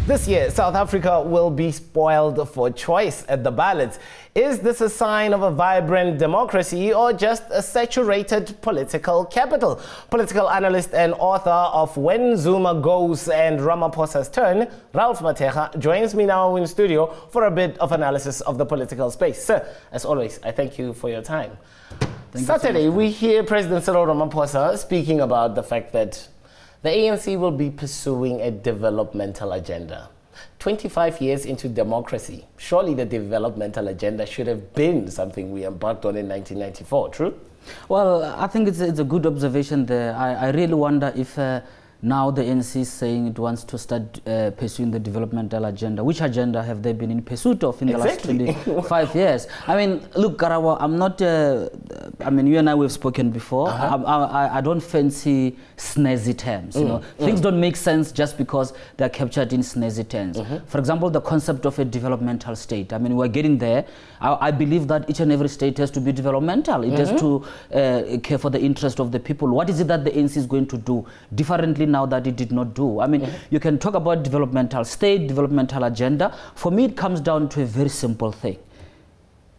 This year, South Africa will be spoiled for choice at the ballots. Is this a sign of a vibrant democracy or just a saturated political capital? Political analyst and author of When Zuma Goes and Ramaphosa's Turn, Ralph Mathekga, joins me now in studio for a bit of analysis of the political space. Sir, as always, I thank you for your time. Saturday, we hear President Cyril Ramaphosa speaking about the fact that the ANC will be pursuing a developmental agenda. 25 years into democracy, surely the developmental agenda should have been something we embarked on in 1994, true? Well, I think it's a good observation there. I really wonder if now the ANC is saying it wants to start pursuing the developmental agenda. Which agenda have they been in pursuit of in the last 25 years? I mean, look, Garawa, I'm not, I mean, you and I, we've spoken before. I don't fancy snazzy terms, you know. Things don't make sense just because they're captured in snazzy terms. For example, the concept of a developmental state. I mean, we're getting there. I believe that each and every state has to be developmental. It has to care for the interest of the people. What is it that the ANC is going to do differently now that it did not do? I mean, you can talk about developmental state, developmental agenda. For me, it comes down to a very simple thing.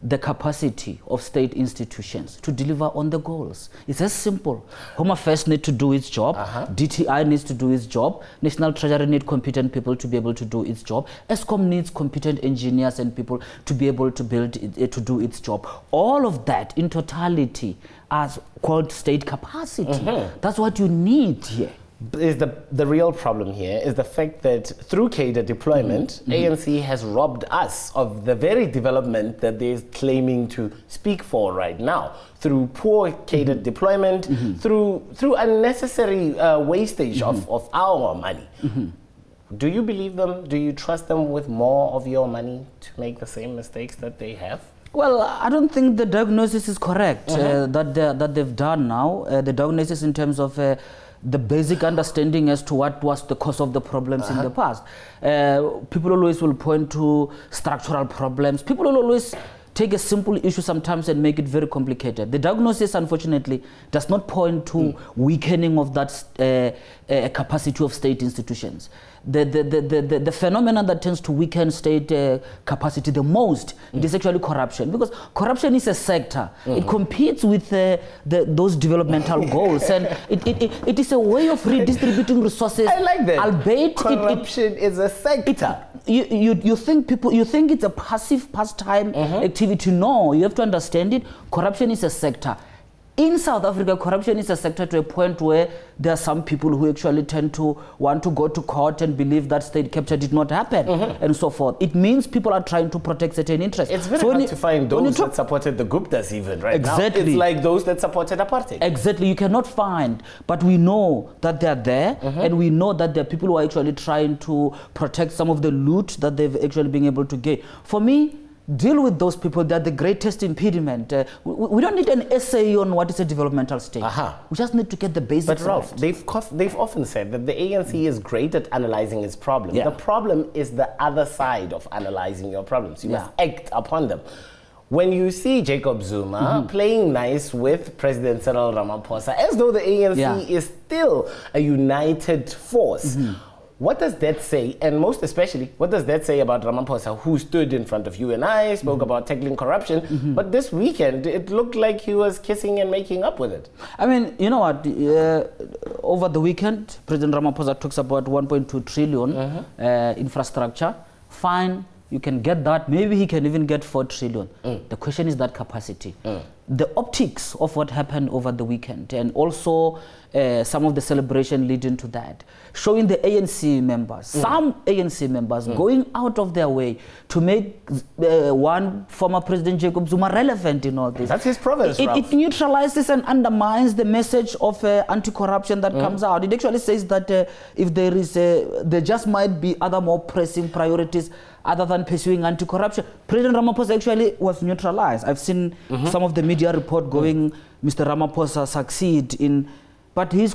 The capacity of state institutions to deliver on the goals. It's as simple. Home Affairs need to do its job. DTI needs to do its job. National Treasury needs competent people to be able to do its job. ESCOM needs competent engineers and people to be able to build it, to do its job. All of that in totality as called state capacity. That's what you need here. Is the real problem here is the fact that through cadre deployment, ANC has robbed us of the very development that they're claiming to speak for right now. Through poor cadre deployment, through unnecessary wastage of our money. Do you believe them? Do you trust them with more of your money to make the same mistakes that they have? Well, I don't think the diagnosis is correct that they've done now. The diagnosis in terms of the basic understanding as to what was the cause of the problems in the past. People always will point to structural problems. People will always take a simple issue sometimes and make it very complicated. The diagnosis, unfortunately, does not point to weakening of that capacity of state institutions. The phenomenon that tends to weaken state capacity the most, it is actually corruption, because corruption is a sector. It competes with those developmental goals, and it is a way of redistributing resources. I like that. Albeit corruption is a sector. You think it's a passive pastime activity. No, you have to understand it. Corruption is a sector. In South Africa, corruption is a sector to a point where there are some people who actually tend to want to go to court and believe that state capture did not happen and so forth. It means people are trying to protect certain interests. It's very hard to find those that supported the Guptas even right now. It's like those that supported apartheid. Exactly. You cannot find, but we know that they're there, and we know that there are people who are actually trying to protect some of the loot that they've actually been able to get. For me, deal with those people. They're the greatest impediment. We don't need an essay on what is a developmental state. We just need to get the basics. But Ralph, they've often said that the ANC is great at analyzing its problems. The problem is the other side of analyzing your problems. You must act upon them. When you see Jacob Zuma playing nice with President Cyril Ramaphosa, as though the ANC is still a united force, what does that say, and most especially, what does that say about Ramaphosa, who stood in front of you and I, spoke about tackling corruption, but this weekend it looked like he was kissing and making up with it? I mean, you know what, over the weekend, President Ramaphosa talks about 1.2 trillion infrastructure. Fine, you can get that. Maybe he can even get 4 trillion. The question is that capacity. The optics of what happened over the weekend, and also some of the celebration leading to that, showing the ANC members, some ANC members going out of their way to make one former President Jacob Zuma relevant in all this. That's his province, it neutralizes and undermines the message of anti-corruption that comes out. It actually says that if there is there just might be other more pressing priorities other than pursuing anti-corruption. President Ramaphosa actually was neutralized. I've seen some of the media report going, Mr. Ramaphosa succeed in But his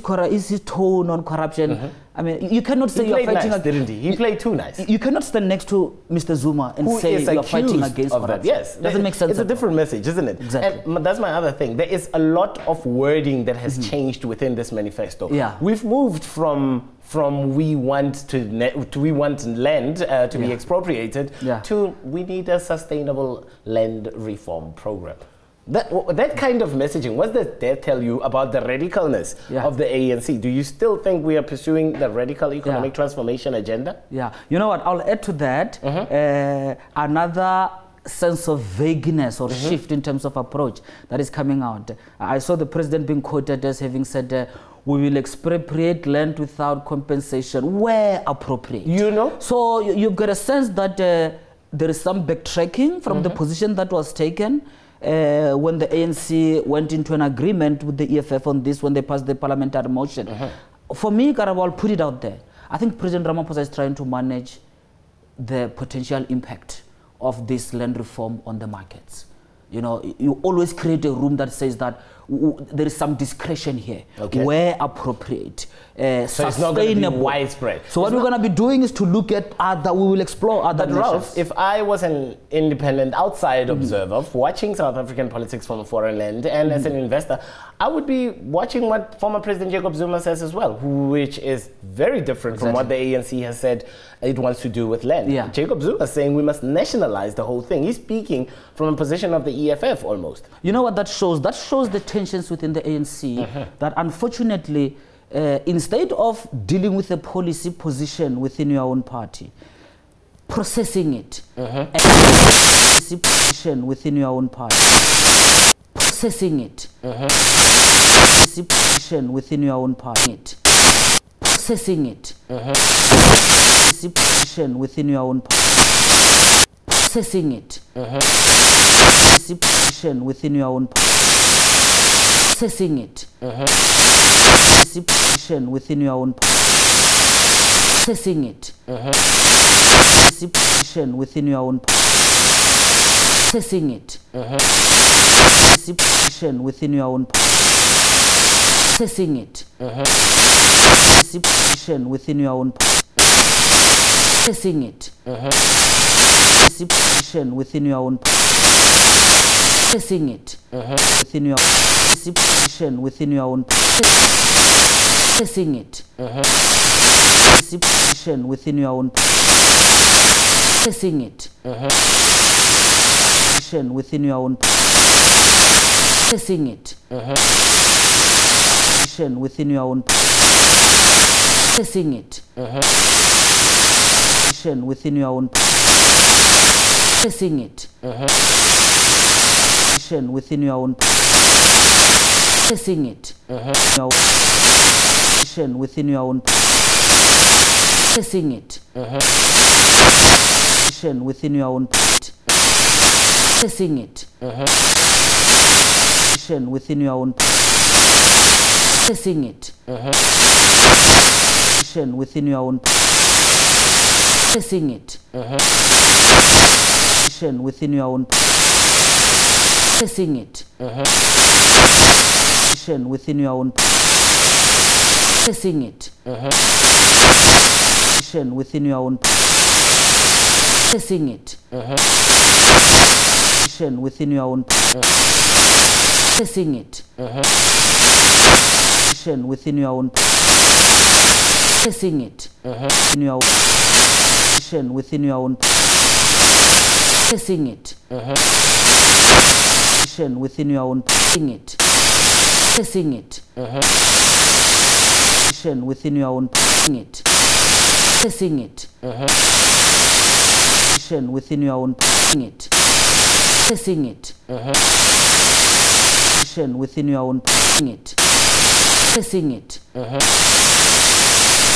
tone on corruption, I mean, you cannot say you're fighting nice, didn't he? He played too nice. You cannot stand next to Mr. Zuma and say you're fighting against corruption. Yes. Doesn't make sense. It's a different message, isn't it? Exactly. And that's my other thing. There is a lot of wording that has changed within this manifesto. Yeah. We've moved from we want land to be expropriated to we need a sustainable land reform program. That kind of messaging, what does that tell you about the radicalness of the ANC? Do you still think we are pursuing the radical economic transformation agenda? Yeah. You know what? I'll add to that another sense of vagueness or shift in terms of approach that is coming out. I saw the president being quoted as having said, we will expropriate land without compensation where appropriate. You know? So you've got a sense that there is some backtracking from the position that was taken when the ANC went into an agreement with the EFF on this, when they passed the parliamentary motion. For me, Karabo, I'll put it out there. I think President Ramaphosa is trying to manage the potential impact of this land reform on the markets. You know, you always create a room that says that there is some discretion here, where appropriate, so sustainable. It's not going to be widespread. So what we're going to be doing is to look at other, we will explore other measures. Ralph, if I was an independent outside observer watching South African politics from a foreign land, and as an investor, I would be watching what former President Jacob Zuma says as well, which is very different from what the ANC has said it wants to do with land. Jacob Zuma is saying we must nationalize the whole thing. He's speaking from a position of the EFF almost. You know what that shows? That shows the tensions within the ANC that unfortunately, instead of dealing with a policy position within your own party, processing it, policy position within your own party, processing it, policy position within your own party, processing it, policy position within your own party, processing it, policy position within your own party, processing it, policy position within your own party, processing it, policy position within your own party, processing it, policy position within your own party, processing it, policy position within your own party, processing it, policy position within your own party, processing it within your policy position within your own processing it policy position within your own processing it position within your own processing it position within your own processing it position within your own processing it position within your own processing it position within your own processing it position within your own processing it position within your own processing it position within your own processing it position within your own processing it position within your own processing it position within your own processing it position within your own processing it position within your own processing it in your position within your own processing it position within your own processing it processing it position within your own processing it processing it position within your own processing it processing it position within your own processing it processing it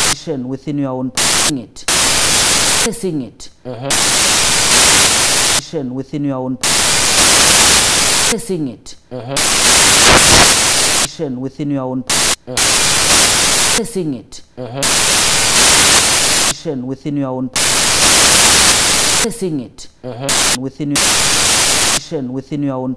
position within your own processing it processing it position within your own processing it position within your own processing it position within your own processing it within your position within your own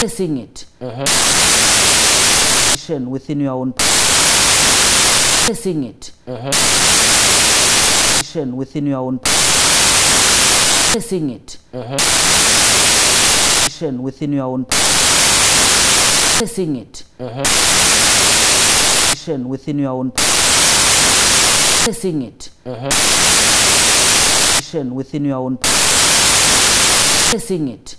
Assessing it. Within your own assessing it. Within your own assessing it. Within your own assessing it. Within your own assessing it. Within your own assessing it.